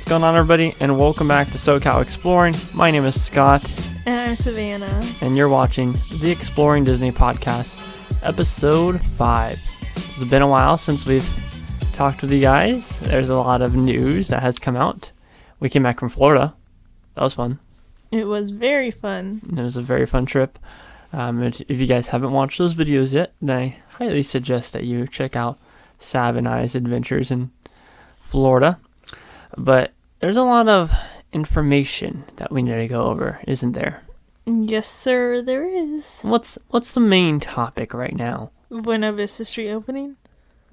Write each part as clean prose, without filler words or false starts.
going on, everybody, and welcome back to SoCal Exploring. My name is Scott. And I'm Savannah. And you're watching the Exploring Disney Podcast, Episode 5. It's been a while since we've talked with you guys. There's a lot of news that has come out. We came back from Florida. That was fun. It was very fun. It was a very fun trip. If you guys haven't watched those videos yet, then I highly suggest that you check out Sav and I's adventures in Florida. But there's a lot of information that we need to go over, isn't there? Yes, sir, there is. What's the main topic right now? Buena Vista Street opening?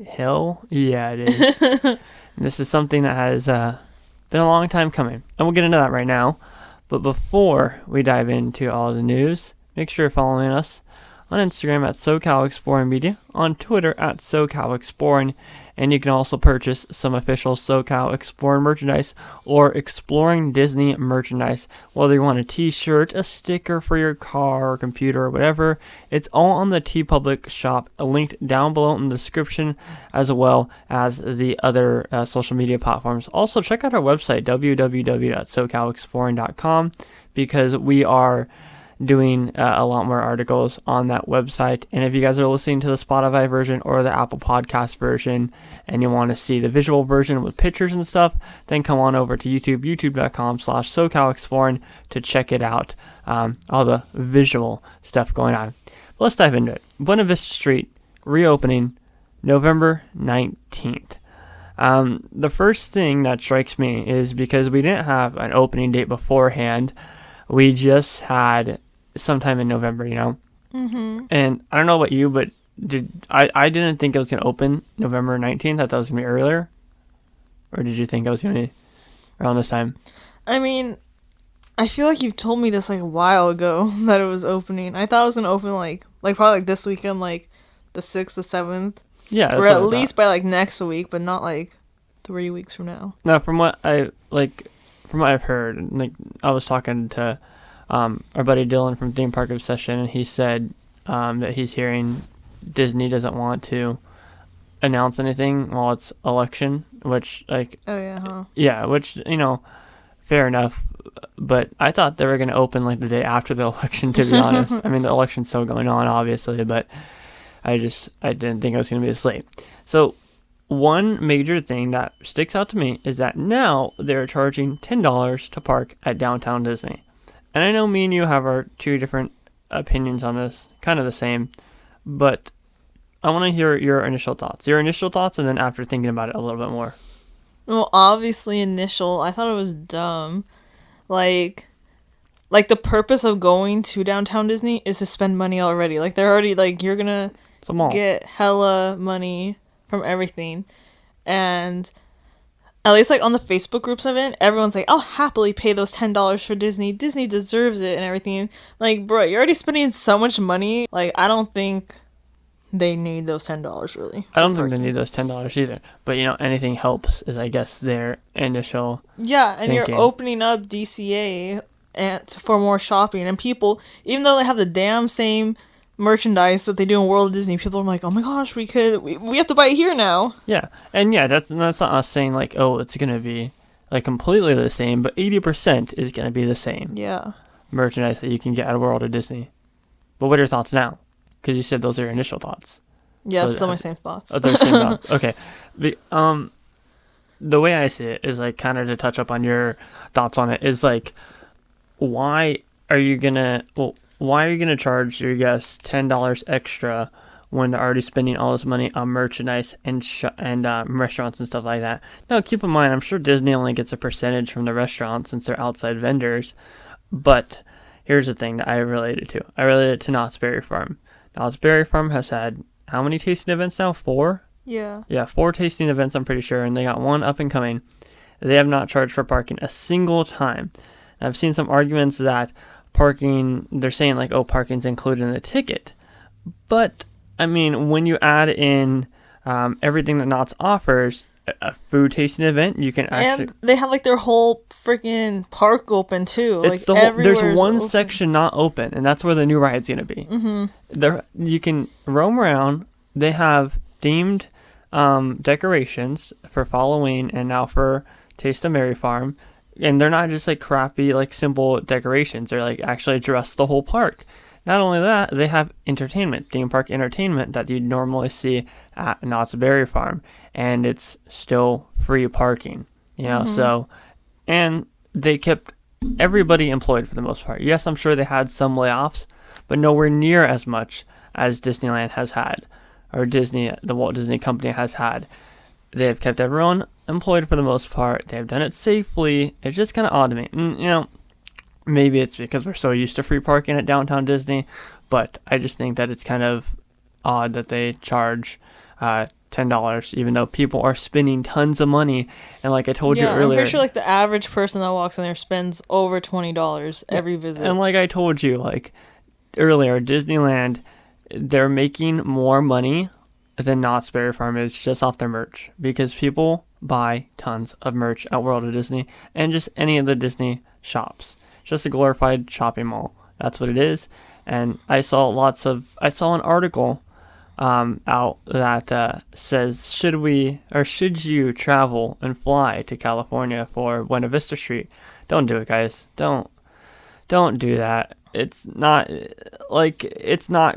Hell yeah, it is. This is something that has been a long time coming, and we'll get into that right now. But before we dive into all the news, make sure you're following us on Instagram at SoCal Exploring Media, on Twitter at SoCal Exploring, and you can also purchase some official SoCal Exploring merchandise or Exploring Disney merchandise, whether you want a t-shirt, a sticker for your car or computer or whatever. It's all on the TeePublic shop, linked down below in the description, as well as the other social media platforms. Also, check out our website, www.socalexploring.com, because we are doing a lot more articles on that website. And if you guys are listening to the Spotify version or the Apple Podcast version and you want to see the visual version with pictures and stuff, then come on over to YouTube, youtube.com/SoCalExploring to check it out. All the visual stuff going on. But let's dive into it. Buena Vista Street reopening November 19th. The first thing that strikes me is because we didn't have an opening date beforehand, we just had sometime in November, you know? Mm-hmm. And I don't know about you, but I didn't think it was going to open November 19th. I thought it was going to be earlier. Or did you think it was going to be around this time? I mean, I feel like you've told me this like a while ago that it was opening. I thought it was going to open like probably like this weekend, like the 6th, the 7th. Yeah. That's or what at least by like next week, but not like 3 weeks from now. No, from what I've heard, like I was talking to our buddy Dylan from Theme Park Obsession, and he said that he's hearing Disney doesn't want to announce anything while it's election, which like which, you know, fair enough. But I thought they were going to open like the day after the election, to be honest. I mean, the election's still going on, obviously, but I didn't think it was going to be this late. So one major thing that sticks out to me is that now they're charging $10 to park at Downtown Disney. And I know me and you have our two different opinions on this, kind of the same, but I want to hear your initial thoughts. And then after thinking about it a little bit more. Well, obviously I thought it was dumb. Like the purpose of going to Downtown Disney is to spend money already. Like they're already like, you're going to get hella money from everything. And at least like on the Facebook groups of it, everyone's like, I'll happily pay those $10 for Disney. Disney deserves it and everything. Like, bro, you're already spending so much money. Like, I don't think they need those $10 really. I don't think they need those $10 either. But, you know, anything helps is, I guess, their initial and thinking. You're opening up DCA for more shopping. And people, even though they have the damn same merchandise that they do in World of Disney, people are like, oh my gosh, we have to buy it here now. Yeah, and yeah, that's not us saying like, oh, it's gonna be like completely the same, but 80% is gonna be the same. Yeah, merchandise that you can get at World of Disney. But what are your thoughts now? Because you said those are your initial thoughts. Yeah, still my same thoughts. Oh, they're the same thoughts. Okay, the way I see it is like kind of to touch up on your thoughts on it is like, why are you gonna charge your guests $10 extra when they're already spending all this money on merchandise and restaurants and stuff like that? Now, keep in mind, I'm sure Disney only gets a percentage from the restaurants since they're outside vendors. But here's the thing that I related to. I related to Knott's Berry Farm. Knott's Berry Farm has had how many tasting events now? 4? Yeah. Yeah, 4 tasting events, I'm pretty sure, and they got one up and coming. They have not charged for parking a single time. And I've seen some arguments that parking, they're saying like, oh, parking's included in the ticket. But, I mean, when you add in everything that Knott's offers, a food tasting event, you can actually... And they have like their whole freaking park open too. It's like there's one section not open, and that's where the new ride's going to be. Mm-hmm. There, you can roam around. They have themed decorations for Halloween and now for Taste of Mary Farm, and they're not just like crappy like simple decorations. They're like actually address the whole park. Not only that, they have entertainment, theme park entertainment that you'd normally see at Knott's Berry Farm, and it's still free parking. So, and they kept everybody employed for the most part. Yes, I'm sure they had some layoffs, but nowhere near as much as Disneyland has had, or the Walt Disney Company has had. They have kept everyone employed for the most part. They have done it safely. It's just kind of odd to me. Maybe it's because we're so used to free parking at Downtown Disney, but I just think that it's kind of odd that they charge $10, even though people are spending tons of money. And like I told you earlier, I'm pretty sure like the average person that walks in there spends over $20 every visit. And like I told you like earlier, Disneyland, they're making more money than Knott's Berry Farm is just off their merch, because people buy tons of merch at World of Disney and just any of the Disney shops. Just a glorified shopping mall. That's what it is. And I saw an article out that says, should you travel and fly to California for Buena Vista Street? Don't do it, guys. Don't do that. It's not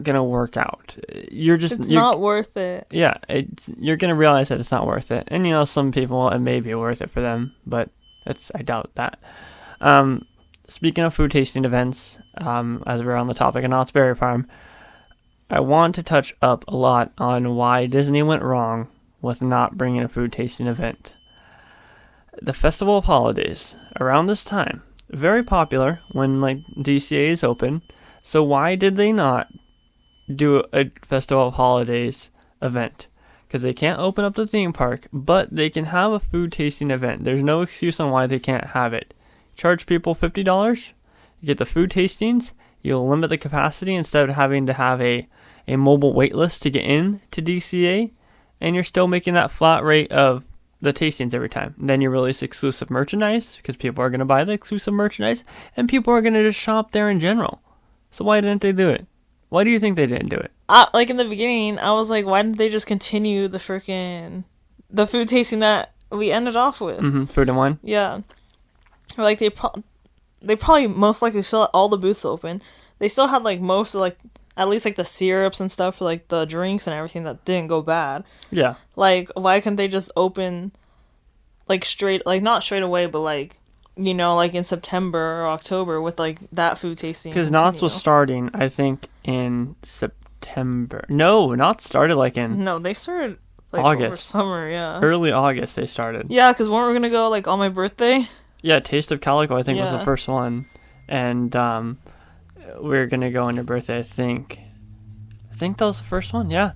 gonna work out. It's not worth it. Yeah, you're gonna realize that it's not worth it. And some people, it may be worth it for them, but I doubt that. Speaking of food tasting events, as we're on the topic of Knott's Berry Farm, I want to touch up a lot on why Disney went wrong with not bringing a food tasting event. The Festival of Holidays, around this time, very popular when like DCA is open. So why did they not do a Festival of Holidays event? Because they can't open up the theme park, but they can have a food tasting event. There's no excuse on why they can't have it. Charge people $50, you get the food tastings, you'll limit the capacity instead of having to have a mobile wait list to get in to DCA, and you're still making that flat rate of the tastings every time. And then you release exclusive merchandise, because people are going to buy the exclusive merchandise, and people are going to just shop there in general. So why didn't they do it? Why do you think they didn't do it? Like in the beginning, I was like, why didn't they just continue the food tasting that we ended off with? Food and wine? Yeah. Like they probably most likely still had all the booths open. They still had like most of like at least like the syrups and stuff for like the drinks and everything that didn't go bad. Yeah. Like why couldn't they just open like not straight away, but like like in September or October with like that food tasting? Because Knott's was starting, I think, in September. No, Knott's started like in. No, they started like August. over summer. Yeah. Early August they started. Yeah, because weren't we gonna go like on my birthday? Yeah, Taste of Calico, I think, was the first one. And we're going to go on your birthday, I think. I think that was the first one, yeah.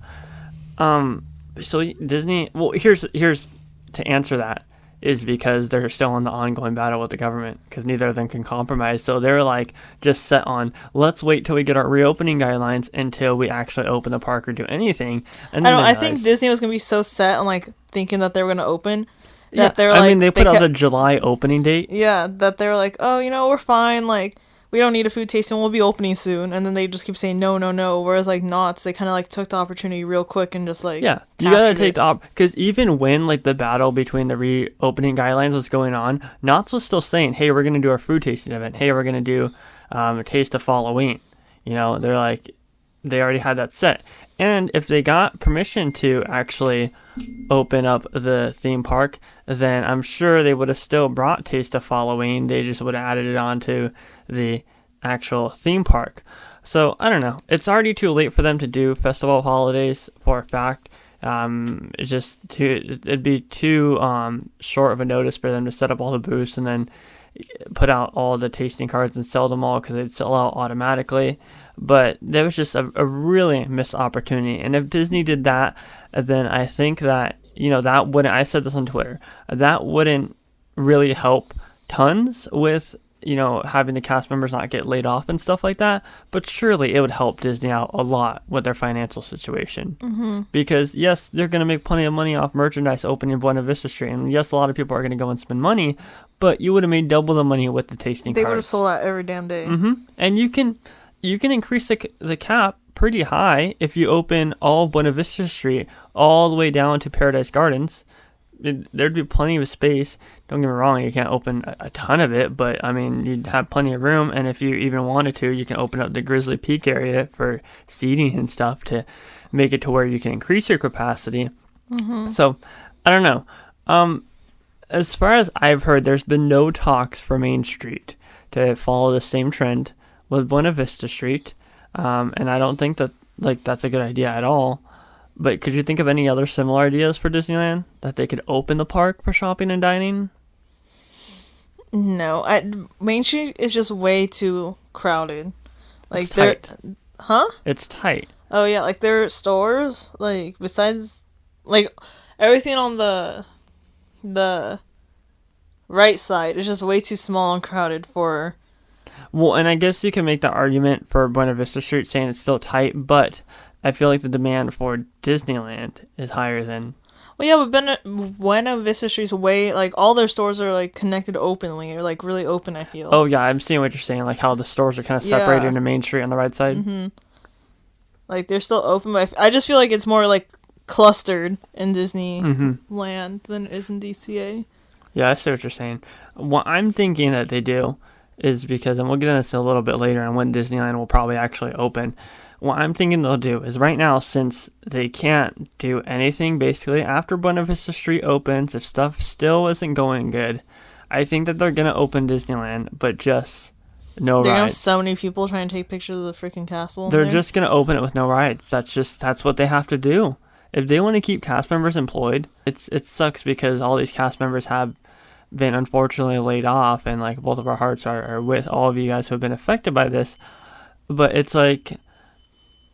So Disney... Well, here's to answer that, is because they're still in the ongoing battle with the government, because neither of them can compromise. So they're like just set on, let's wait till we get our reopening guidelines until we actually open the park or do anything. And then I think Disney was going to be so set on like thinking that they were going to open... That they're like, they put out the July opening date. Yeah, that they're like, oh, we're fine. Like, we don't need a food tasting. We'll be opening soon. And then they just keep saying no, no, no. Whereas like Knott's, they kind of like took the opportunity real quick and just like you gotta take the because even when like the battle between the reopening guidelines was going on, Knott's was still saying, hey, we're gonna do our food tasting event. Hey, we're gonna do a taste of Halloween. They're like, they already had that set. And if they got permission to actually open up the theme park, then I'm sure they would have still brought Taste of Halloween. They just would have added it onto the actual theme park. So I don't know. It's already too late for them to do Festival of Holidays for a fact. It'd be too short of a notice for them to set up all the booths and then put out all the tasting cards and sell them all, because they'd sell out automatically. But there was just a really missed opportunity. And if Disney did that, then I think that, that wouldn't, I said this on Twitter, that wouldn't really help tons with, having the cast members not get laid off and stuff like that. But surely it would help Disney out a lot with their financial situation. Mm-hmm. Because yes, they're going to make plenty of money off merchandise opening Buena Vista Street. And yes, a lot of people are going to go and spend money, but you would have made double the money with the tasting cards. They would have sold out every damn day. Mm-hmm. And you can increase the cap pretty high if you open all of Buena Vista Street all the way down to Paradise Gardens. there'd be plenty of space. Don't get me wrong, you can't open a ton of it, but I mean, you'd have plenty of room. And if you even wanted to, you can open up the Grizzly Peak area for seating and stuff to make it to where you can increase your capacity. So, I don't know. As far as I've heard, there's been no talks for Main Street to follow the same trend with Buena Vista Street, and I don't think that that's a good idea at all. But could you think of any other similar ideas for Disneyland that they could open the park for shopping and dining? No, Main Street is just way too crowded. Like It's tight. Huh? It's tight. Oh yeah, like their stores, like besides, like everything on the right side is just way too small and crowded for. Well, and I guess you can make the argument for Buena Vista Street saying it's still tight, but I feel like the demand for Disneyland is higher than. Well, yeah, but Buena Vista Street's way, like all their stores are like connected openly, or like really open. I feel. Oh yeah, I'm seeing what you're saying, like how the stores are kind of separated Yeah. into Main Street on the right side. Like they're still open, but I just feel like it's more like clustered in Disneyland than it is in DCA. Yeah, I see what you're saying. What I'm thinking that they do is because, and we'll get into this a little bit later on when Disneyland will probably actually open. What I'm thinking they'll do is right now, since they can't do anything basically after Buena Vista Street opens, if stuff still isn't going good, I think that they're going to open Disneyland, but just no They're gonna have rides. so many people trying to take pictures of the freaking castle. They're just going to open it with no rides. That's what they have to do. If they want to keep cast members employed, it sucks because all these cast members have been unfortunately laid off, and like both of our hearts are with all of you guys who have been affected by this. But it's like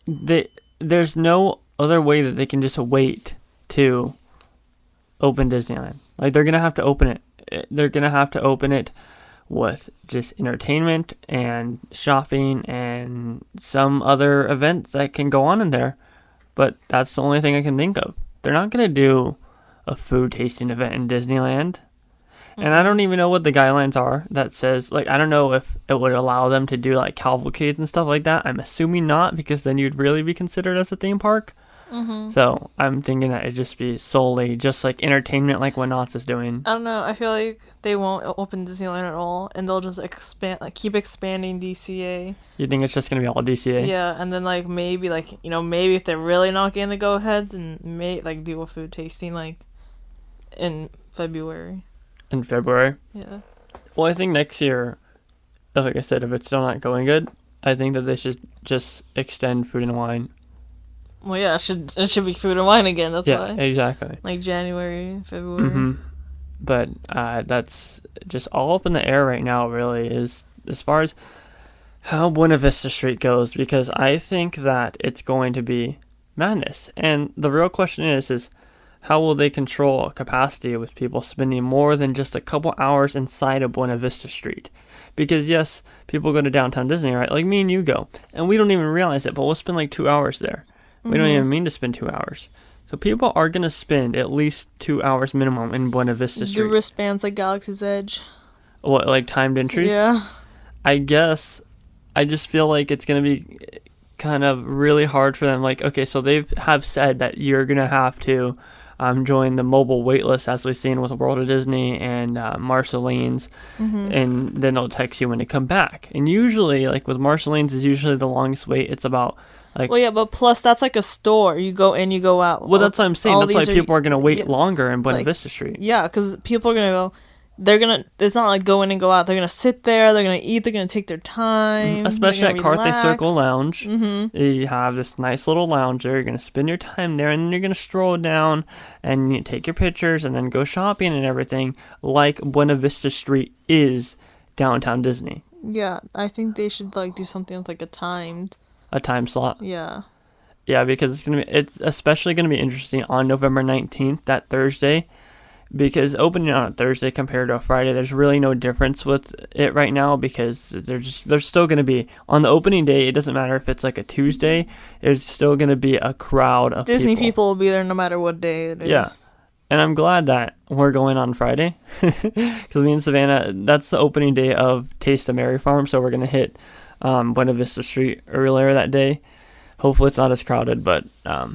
there's no other way that they can just wait to open Disneyland. Like they're gonna have to open it. They're gonna have to open it with just entertainment and shopping and some other events that can go on in there. But that's the only thing I can think of. They're not gonna do a food tasting event in Disneyland. And I don't even know what the guidelines are that says, like, I don't know if it would allow them to do, like, cavalcades and stuff like that. I'm assuming not, because then you'd really be considered as a theme park. So I'm thinking that it'd just be solely just, like, entertainment like what Knott's is doing. I don't know. I feel like they won't open Disneyland at all, and they'll just keep expanding DCA. You think it's just going to be all DCA? Yeah, and then, like, maybe if they're really not getting the go-ahead, then do a food tasting, like, in February. In February? Yeah. Well, I think next year, like I said, if it's still not going good, I think that they should just extend food and wine. Well, yeah, it should be food and wine again. That's Yeah, why. exactly. Like January, February. But that's just all up in the air right now, really, is as far as how Buena Vista Street goes, because I think that it's going to be madness. And the real question is how will they control capacity with people spending more than just a couple hours inside of Buena Vista Street? Because yes, people go to downtown Disney, right? Like me and you go, and we don't even realize it, but we'll spend like 2 hours there. We don't even mean to spend 2 hours. So people are going to spend at least 2 hours minimum in Buena Vista Street. Do wristbands like Galaxy's Edge? What, like timed entries? Yeah. I guess I just feel like it's going to be kind of really hard for them. Like, okay, so they have said that you're going to have to join the mobile waitlist, as we've seen with World of Disney and Marceline's, and then they'll text you when to come back. And usually, like with Marceline's is usually the longest wait. It's about like. Well, yeah, but plus that's like a store. You go in, you go out. Well, that's what I'm saying. That's why people are going to wait yeah, longer in Buena like, Vista Street. Yeah, because people are going to go. It's not like go in and go out. They're going to sit there. They're going to eat. They're going to take their time. Especially at Carthay relax. Circle Lounge. You have this nice little lounge there. You're going to spend your time there, and then you're going to stroll down and you take your pictures and then go shopping and everything like Buena Vista Street is downtown Disney. Yeah, I think they should like do something with like a time slot. Yeah. Yeah, because it's especially going to be interesting on November 19th, that Thursday. Because opening on a Thursday compared to a Friday, there's really no difference with it right now, because there's still going to be, on the opening day, it doesn't matter if it's like a Tuesday, there's still going to be a crowd of Disney people will be there no matter what day it is. Yeah. And I'm glad that we're going on Friday, because me and Savannah, that's the opening day of Taste of Mary Farm, so we're going to hit Buena Vista Street earlier that day. Hopefully it's not as crowded, but I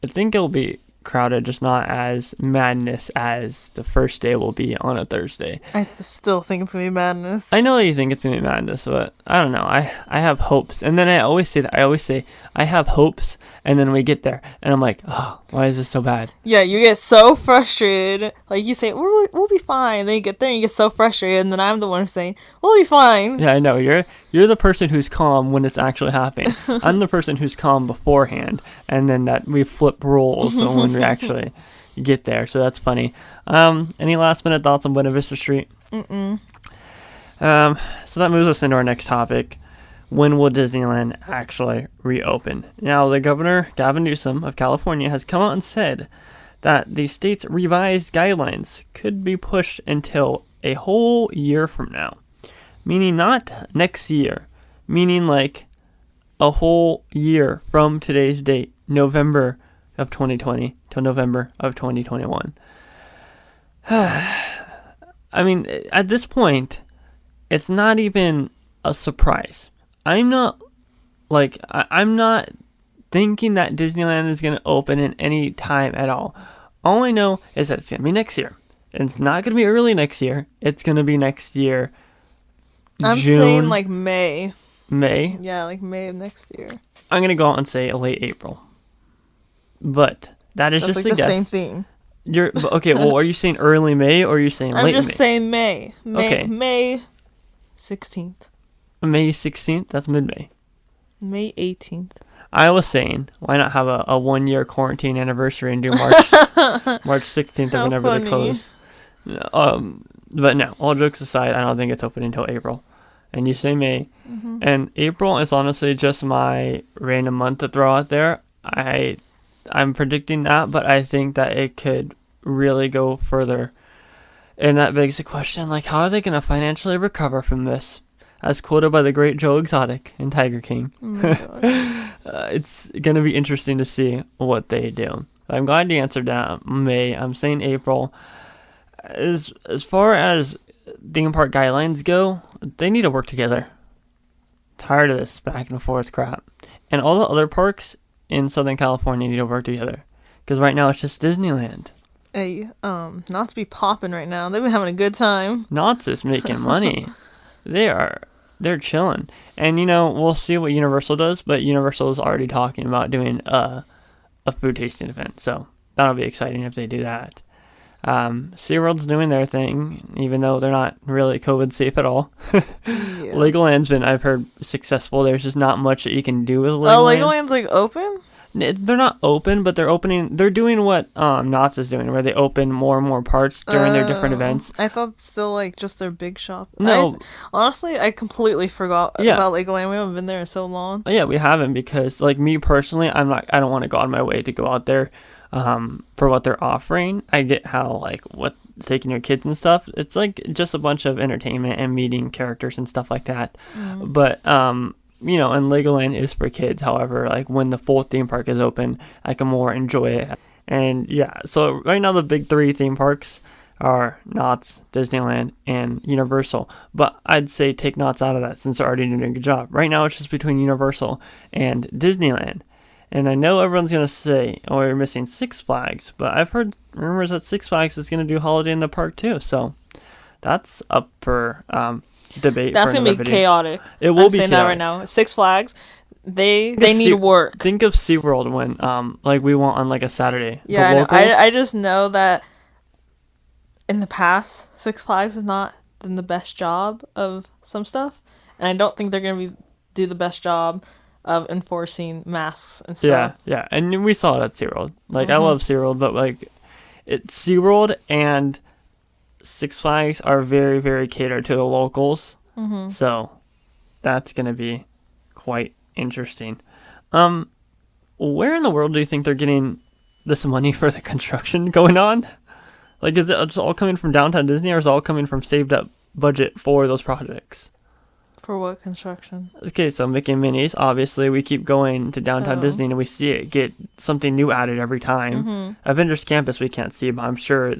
think it'll be crowded, just not as madness as the first day will be on a Thursday. I still think it's gonna be madness. I know you think it's gonna be madness, but I don't know. I have hopes, and then I always say that. I always say I have hopes, and then we get there, and I'm like, oh, why is this so bad? Yeah, you get so frustrated. Like you say, we'll be fine. Then you get there and you get so frustrated, and then I'm the one saying, we'll be fine. Yeah, I know. You're the person who's calm when it's actually happening. I'm the person who's calm beforehand, and then that we flip roles so when we actually get there. So that's funny. Any last minute thoughts on Buena Vista Street? Mm-mm. So that moves us into our next topic. When will Disneyland actually reopen? Now, the governor, Gavin Newsom of California, has come out and said that the state's revised guidelines could be pushed until a whole year from now. Meaning not next year. Meaning like a whole year from today's date, November of 2020 till November of 2021. I mean, at this point, it's not even a surprise. I'm not thinking that Disneyland is going to open in any time at all. All I know is that it's going to be next year. And it's not going to be early next year. It's going to be next year. I'm June, saying like May. May? Yeah, like May of next year. I'm going to go out and say late April. But that is That's just like a the guess. same thing. Okay, well, are you saying early May or are you saying late May? I'm just saying May. Okay. May 16th. May 16th? That's mid-May. May 18th. I was saying, why not have a 1 year quarantine anniversary and do March March 16th or whenever they close. But no, all jokes aside, I don't think it's open until April. And you say May. Mm-hmm. And April is honestly just my random month to throw out there. I'm predicting that, but I think that it could really go further. And that begs the question, like, how are they going to financially recover from this? As quoted by the great Joe Exotic in Tiger King. Oh my God. It's going to be interesting to see what they do. I'm glad you answered that, May. I'm saying April. As far as theme park guidelines go, they need to work together. Tired of this back and forth crap. And all the other parks in Southern California need to work together. Because right now it's just Disneyland. Hey, not to be popping right now. They've been having a good time. Not just making money. They're chilling. And, we'll see what Universal does, but Universal is already talking about doing a food tasting event. So that'll be exciting if they do that. SeaWorld's doing their thing, even though they're not really COVID safe at all. Yeah. Legoland's been, I've heard, successful. There's just not much that you can do with Legoland. Oh, Legoland's like open? They're not open, but they're doing what Knott's is doing, where they open more and more parts during their different events. I thought it's still like just their big shop. No. Honestly, I completely forgot about Legoland. We haven't been there in so long. Yeah, we haven't, because like me personally, I don't want to go out of my way to go out there for what they're offering. I get how like what taking your kids and stuff, it's like just a bunch of entertainment and meeting characters and stuff like that. But and Legoland is for kids. However, like when the full theme park is open, I can more enjoy it. And yeah, so right now the big three theme parks are Knott's, Disneyland, and Universal. But I'd say take Knott's out of that since they're already doing a good job. Right now it's just between Universal and Disneyland. And I know everyone's going to say, oh, you're missing Six Flags. But I've heard rumors that Six Flags is going to do Holiday in the Park too. So that's up for debate. That's going to be chaotic. It will be saying chaotic. That right now. Six Flags, they need work. Think of SeaWorld when like we went on like a Saturday. Yeah, I just know that in the past, Six Flags have not done the best job of some stuff. And I don't think they're going to do the best job of enforcing masks and stuff. Yeah. And we saw it at SeaWorld. Like, I love SeaWorld, but like SeaWorld and Six Flags are very, very catered to the locals. So that's going to be quite interesting. Where in the world do you think they're getting this money for the construction going on? Like, is it just all coming from Downtown Disney, or is it all coming from saved up budget for those projects? For what construction? Okay, so Mickey and Minnie's, obviously, we keep going to Downtown Disney and we see it get something new added every time. Avengers Campus we can't see, but I'm sure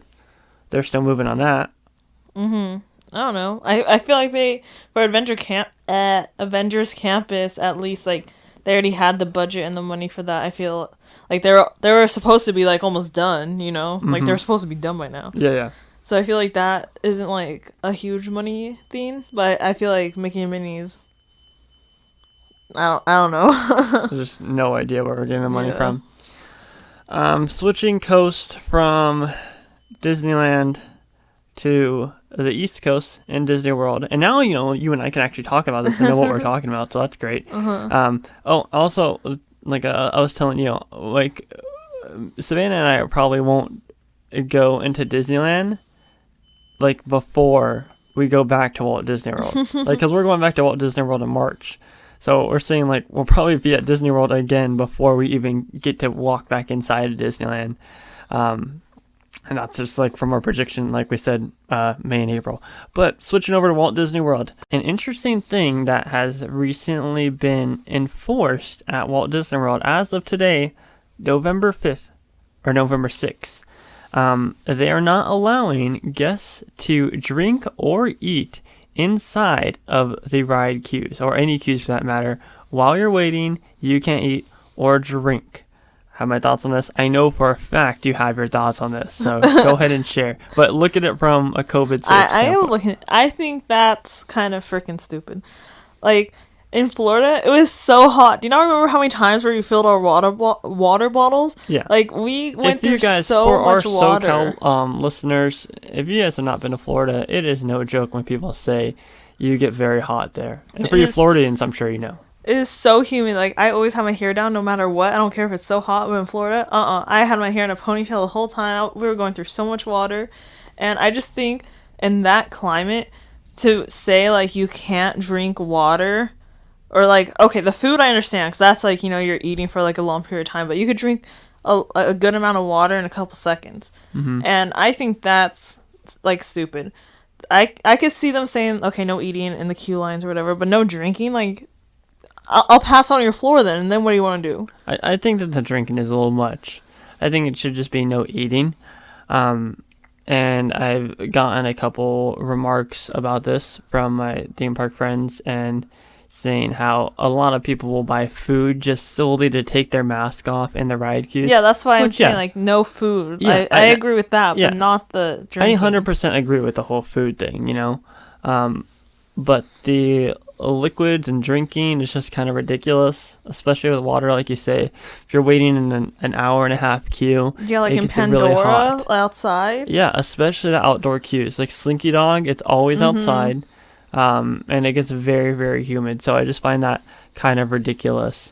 they're still moving on that. I don't know. I feel like for Avengers Campus, at least, like, they already had the budget and the money for that. I feel like they were supposed to be like almost done, you know, like they're supposed to be done by now. Yeah. So I feel like that isn't like a huge money thing, but I feel like Mickey and Minnie's. I don't know. There's just no idea where we're getting the money from. Switching coast from Disneyland to the East Coast in Disney World, and now you and I can actually talk about this and know what we're talking about, so that's great. Also, like I was telling you, like Savannah and I probably won't go into Disneyland like before we go back to Walt Disney World, like because we're going back to Walt Disney World in March. So we're saying like we'll probably be at Disney World again before we even get to walk back inside of Disneyland. And that's just like from our prediction, like we said, May and April. But switching over to Walt Disney World, an interesting thing that has recently been enforced at Walt Disney World as of today, November 5th or November 6th. They are not allowing guests to drink or eat inside of the ride queues, or any queues for that matter. While you're waiting, you can't eat or drink. Have my thoughts on this? I know for a fact you have your thoughts on this, so go ahead and share. But look at it from a COVID safe I am looking. I think that's kind of freaking stupid. Like in Florida, it was so hot. Do you not remember how many times where we filled our water bottles? Yeah. Like we went if you through guys, so for much our water. SoCal listeners, if you guys have not been to Florida, it is no joke when people say you get very hot there. And for you Floridians, I'm sure you know. It is so humid. Like I always have my hair down no matter what. I don't care if it's so hot. But in Florida, I had my hair in a ponytail the whole time. We were going through so much water, and I just think in that climate to say like you can't drink water. Or, like, okay, the food I understand, because that's, like, you're eating for, like, a long period of time. But you could drink a good amount of water in a couple seconds. Mm-hmm. And I think that's, like, stupid. I could see them saying, okay, no eating in the queue lines or whatever, but no drinking. Like, I'll pass on your floor then, and then what do you want to do? I think that the drinking is a little much. I think it should just be no eating. And I've gotten a couple remarks about this from my theme park friends, and saying how a lot of people will buy food just solely to take their mask off in the ride queues. Yeah, that's why I'm saying, like, no food. Yeah, I agree with that, but not the drinking. I 100% agree with the whole food thing, but the liquids and drinking is just kind of ridiculous, especially with water, like you say. If you're waiting in an hour and a half queue, like in Pandora really hot. Outside. Yeah, especially the outdoor queues. Like Slinky Dog, it's always outside. And it gets very, very humid. So I just find that kind of ridiculous.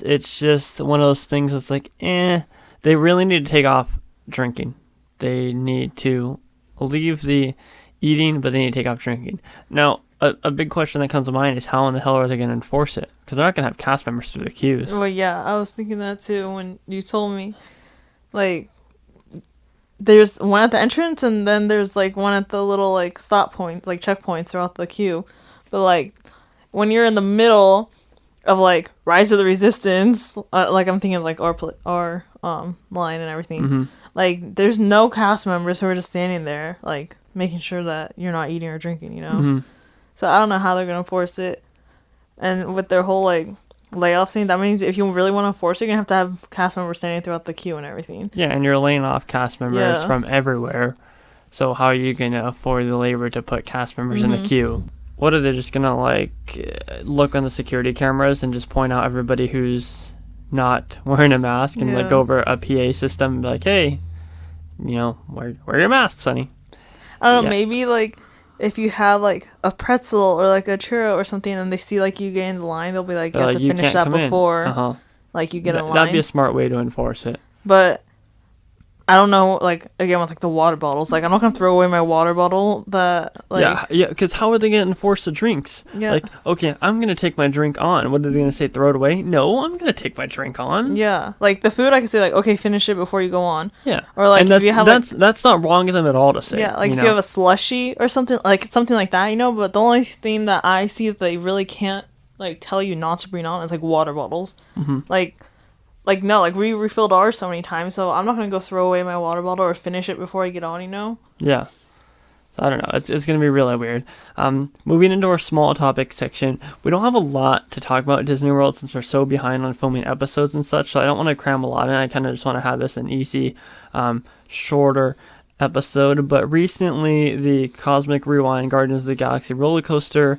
It's just one of those things that's like, they really need to take off drinking. They need to leave the eating, but they need to take off drinking. Now, a big question that comes to mind is how in the hell are they going to enforce it? Because they're not going to have cast members through the queues. Well, yeah, I was thinking that too when you told me. Like, there's one at the entrance, and then there's, like, one at the little, like, stop points, like, checkpoints throughout the queue. But, like, when you're in the middle of, like, Rise of the Resistance, like, I'm thinking, like, our line and everything, like, there's no cast members who are just standing there, like, making sure that you're not eating or drinking, So I don't know how they're going to force it. And with their whole, like, layoff scene, that means if you really want to force it, you're going to have cast members standing throughout the queue and everything. Yeah, and you're laying off cast members from everywhere. So how are you going to afford the labor to put cast members in the queue? What are they just going to, like, look on the security cameras and just point out everybody who's not wearing a mask and, like, go over a PA system and be like, hey, wear your mask, sonny. I don't know, maybe, like, if you have, like, a pretzel or, like, a churro or something and they see, like, you get in the line, they'll be like, you have to finish that before, like, you get in line. That'd be a smart way to enforce it. But I don't know, like, again, with, like, the water bottles. Like, I'm not going to throw away my water bottle that, like... Yeah, because how are they going to enforce the drinks? Yeah. Like, okay, I'm going to take my drink on. What are they going to say, throw it away? No, I'm going to take my drink on. Yeah. Like, the food, I can say, like, okay, finish it before you go on. Yeah. Or, like, if you have, that's not wrong of them at all to say. Yeah, like, if you have a slushie or something like that, but the only thing that I see that they really can't, like, tell you not to bring on is, like, water bottles. Like, no, like, we refilled ours so many times, so I'm not going to go throw away my water bottle or finish it before I get on, Yeah. So I don't know. It's going to be really weird. Moving into our small topic section, we don't have a lot to talk about at Disney World since we're so behind on filming episodes and such. So I don't want to cram a lot in. I kind of just want to have this an easy, shorter episode. But recently, the Cosmic Rewind Guardians of the Galaxy roller coaster,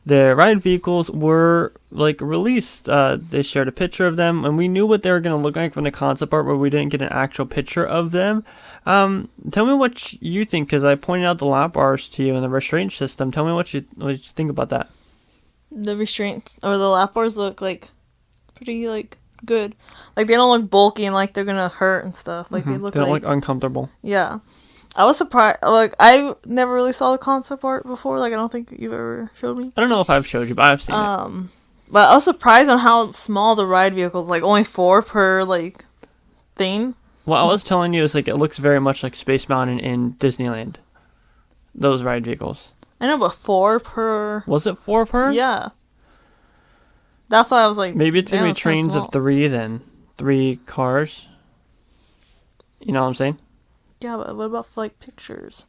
the ride vehicles were released. They shared a picture of them, and we knew what they were going to look like from the concept art, but we didn't get an actual picture of them. Tell me what you think, because I pointed out the lap bars to you and the restraint system. Tell me what you think about that. The restraints or the lap bars look pretty good. They don't look bulky and they're gonna hurt and stuff. They look. They don't look uncomfortable. Yeah. I was surprised. I never really saw the concept art before. I don't think you've ever showed me. I don't know if I've showed you, but I've seen it. But I was surprised on how small the ride vehicles. Only 4 per thing. What I was telling you is it looks very much like Space Mountain in Disneyland. Those ride vehicles. I know, but 4 per. Was it 4 per? Yeah. That's why I was like. Maybe it's gonna be trains of 3 then. 3 cars. You know what I'm saying? Yeah, but what about pictures?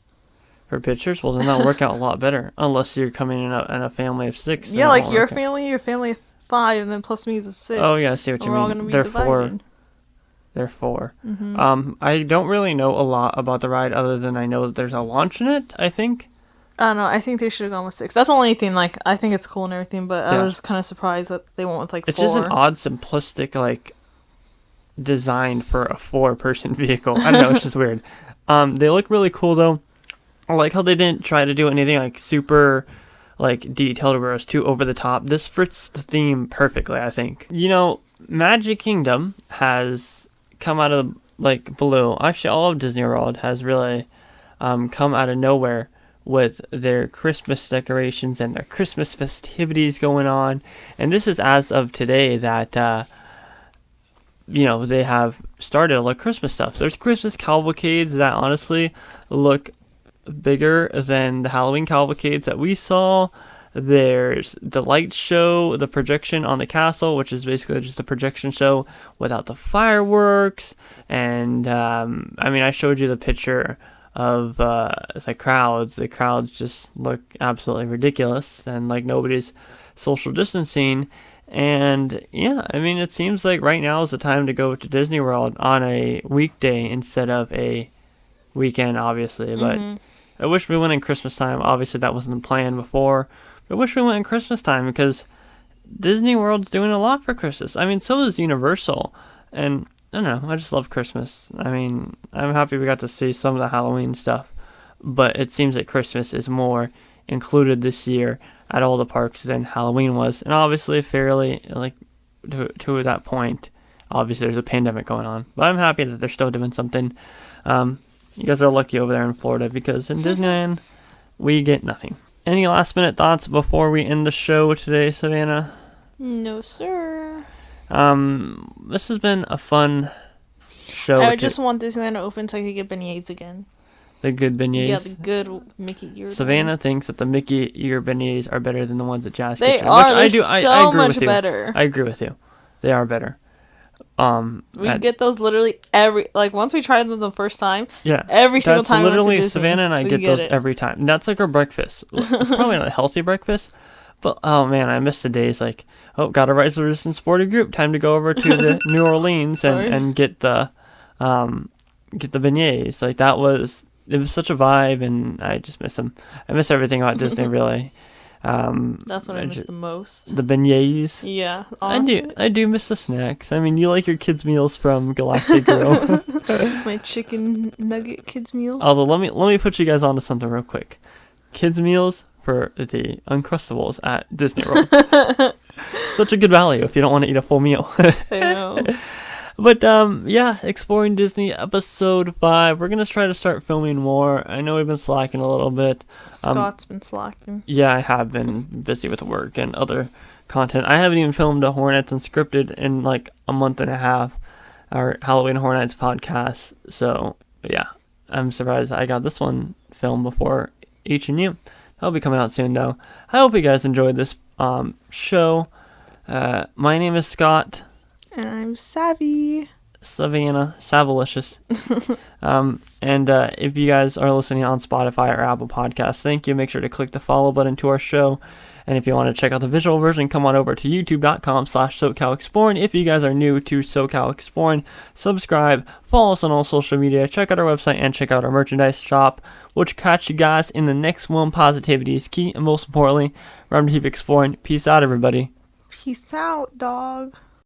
For pictures? Well, then that'll work out a lot better. Unless you're coming in a family of 6. Yeah, your family of 5, and then plus me is a 6. Oh, yeah, I see what you mean. We're all gonna be They're divided. 4. They're 4. Mm-hmm. I don't really know a lot about the ride other than I know that there's a launch in it, I think. I don't know. I think they should have gone with 6. That's the only thing, I think it's cool and everything, but I was kind of surprised that they went with, 4. It's just an odd, simplistic, design for a 4-person vehicle. I don't know, it's just weird. They look really cool, though. I like how they didn't try to do anything, super, detailed or it's too over the top. This fits the theme perfectly, I think. Magic Kingdom has come out of, blue. Actually, all of Disney World has really come out of nowhere with their Christmas decorations and their Christmas festivities going on. And this is as of today that, they have started Christmas stuff. So there's Christmas cavalcades that honestly look bigger than the Halloween cavalcades that we saw. There's the light show, the projection on the castle, which is basically just a projection show without the fireworks. And, I showed you the picture of the crowds. The crowds just look absolutely ridiculous, and nobody's social distancing. And yeah, it seems like right now is the time to go to Disney World on a weekday instead of a weekend, obviously. But I wish we went in Christmas time. Obviously, that wasn't planned before. But I wish we went in Christmas time because Disney World's doing a lot for Christmas. So is Universal. And I don't know, I just love Christmas. I'm happy we got to see some of the Halloween stuff, but it seems like Christmas is more included this year at all the parks than Halloween was. And obviously, fairly, to that point, obviously there's a pandemic going on. But I'm happy that they're still doing something. You guys are lucky over there in Florida because in Disneyland, we get nothing. Any last minute thoughts before we end the show today, Savannah? No, sir. This has been a fun show. I just want Disneyland to open so I could get beignets again. The good beignets? Yeah, the good Mickey ear. Savannah thinks that the Mickey ear beignets are better than the ones at Jazz They Kitchen. are. Which I agree much with you. better. I agree with you. They are better. We get those literally once we tried them the first time. Yeah. Every single time. That's literally we went to Disney, Savannah and I get those every time. And that's our breakfast. Probably not a healthy breakfast, but oh man, I miss the days got a Rise of the Resistance sporting group. Time to go over to the New Orleans and get the beignets. It was such a vibe, and I just miss them. I miss everything about Disney, really. That's what I miss the most. The beignets. Yeah, honestly. I do miss the snacks. You like your kids' meals from Galactic Grill. My chicken nugget kids meal. Although let me put you guys onto something real quick. Kids' meals for the Uncrustables at Disney World. Such a good value if you don't want to eat a full meal. I know. But, Exploring Disney episode 5. We're going to try to start filming more. I know we've been slacking a little bit. Scott's been slacking. Yeah, I have been busy with work and other content. I haven't even filmed a Hornets Unscripted in a month and a half. Our Halloween Hornets podcast. So, yeah, I'm surprised I got this one filmed before H&U. That'll be coming out soon, though. I hope you guys enjoyed this show. My name is Scott. And I'm Savvy. Savannah Savalicious. And if you guys are listening on Spotify or Apple Podcasts, thank you. Make sure to click the follow button to our show. And if you want to check out the visual version, come on over to youtube.com/SoCalExploring. If you guys are new to SoCal Exploring, subscribe, follow us on all social media, check out our website, and check out our merchandise shop, which catch you guys in the next one. Positivity is key, and most importantly, remember to keep exploring. Peace out, everybody. Peace out, dog.